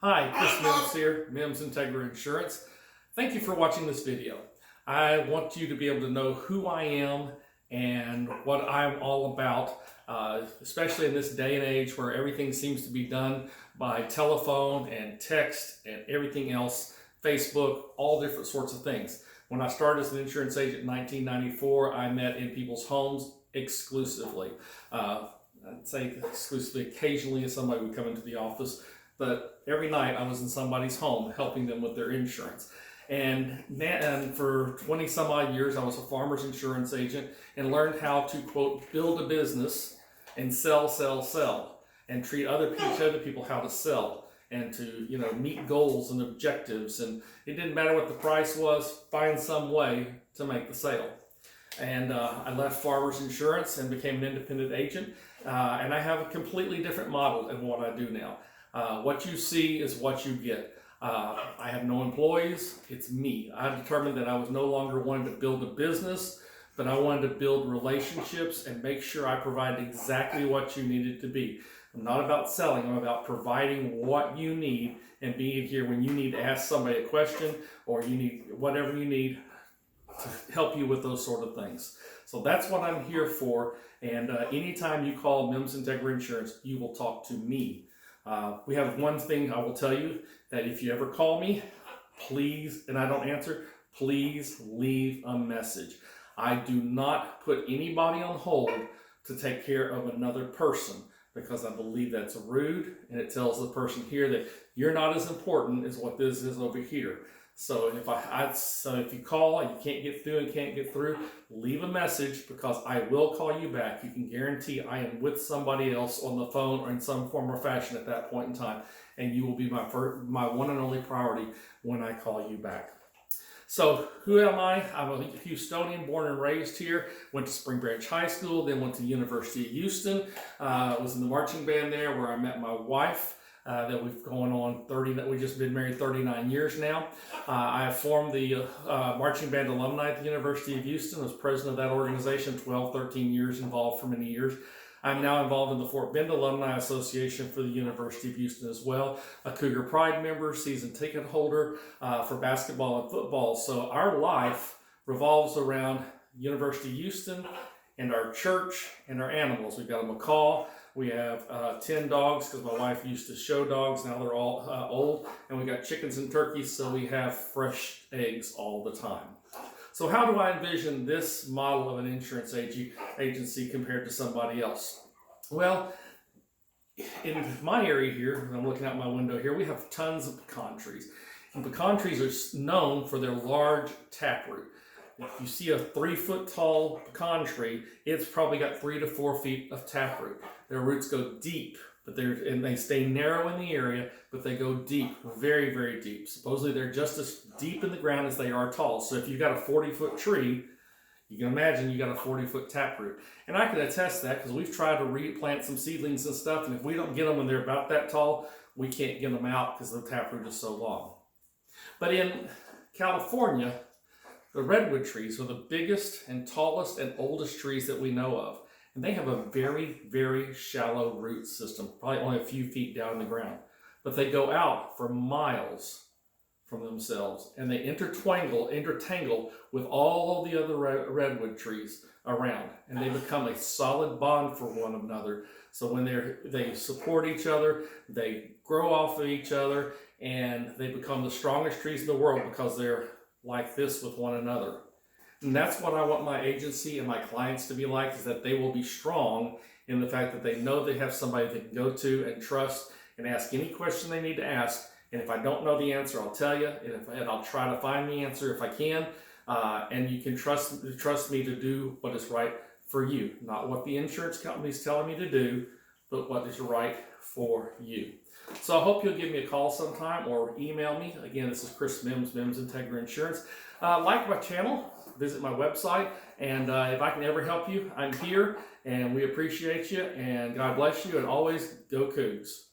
Hi, Chris Mims here, Mims Integra Insurance. Thank you for watching this video. I want you to be able to know who I am and what I'm all about, especially in this day and age where everything seems to be done by telephone and text and everything else, Facebook, all different sorts of things. When I started as an insurance agent in 1994, I met in people's homes exclusively. I'd say exclusively. Occasionally somebody would come into the office, but every night I was in somebody's home helping them with their insurance. And for 20 some odd years, I was a farmer's insurance agent and learned how to, quote, build a business and sell, and treat other people how to sell and to, meet goals and objectives. And it didn't matter what the price was, find some way to make the sale. And I left Farmers Insurance and became an independent agent. And I have a completely different model in what I do now. What you see is what you get. I have no employees. It's me. I determined that I was no longer wanting to build a business, but I wanted to build relationships and make sure I provided exactly what you needed to be. I'm not about selling. I'm about providing what you need and being here when you need to ask somebody a question or you need whatever you need to help you with those sort of things. So that's what I'm here for. And anytime you call Mims Integra Insurance, you will talk to me. We have one thing I will tell you, that if you ever call me, please, and I don't answer, please leave a message. I do not put anybody on hold to take care of another person because I believe that's rude and it tells the person here that you're not as important as what this is over here. So if you call and you can't get through, leave a message because I will call you back. You can guarantee I am with somebody else on the phone or in some form or fashion at that point in time, and you will be my one and only priority when I call you back. So who am I? I'm a Houstonian, born and raised here. Went to Spring Branch High School, then went to the University of Houston. Was in the marching band there where I met my wife. That we've gone on we've just been married 39 years now. I formed the Marching Band Alumni at the University of Houston. I was president of that organization, 13 years involved for many years. I'm now involved in the Fort Bend Alumni Association for the University of Houston as well. A Cougar Pride member, season ticket holder for basketball and football. So our life revolves around University of Houston and our church and our animals. We've got a macaw. We have 10 dogs because my wife used to show dogs. Now they're all old. And we got chickens and turkeys, so we have fresh eggs all the time. So how do I envision this model of an insurance agency compared to somebody else? Well, in my area here, I'm looking out my window here, we have tons of pecan trees. And pecan trees are known for their large taproot. If you see a 3-foot tall pecan tree, it's probably got 3 to 4 feet of taproot. Their roots go deep, and they stay narrow in the area, but they go deep, very, very deep. Supposedly they're just as deep in the ground as they are tall. So if you've got a 40-foot tree, you can imagine you got a 40-foot taproot. And I can attest that because we've tried to replant some seedlings and stuff, and if we don't get them when they're about that tall, we can't get them out because the taproot is so long. But in California, the redwood trees are the biggest and tallest and oldest trees that we know of. And they have a very, very shallow root system, probably only a few feet down in the ground. But they go out for miles from themselves, and they intertangle with all of the other redwood trees around. And they become a solid bond for one another. So when they support each other, they grow off of each other, and they become the strongest trees in the world because they're like this with one another. And that's what I want my agency and my clients to be like, is that they will be strong in the fact that they know they have somebody they can go to and trust and ask any question they need to ask. And if I don't know the answer, I'll tell you, and I'll try to find the answer if I can. And you can trust me to do what is right for you, not what the insurance company is telling me to do, but what is right for you. So I hope you'll give me a call sometime or email me. Again, this is Chris Mims, Mims Integra Insurance. Like my channel, visit my website, and if I can ever help you, I'm here, and we appreciate you, and God bless you, and always go Cougs.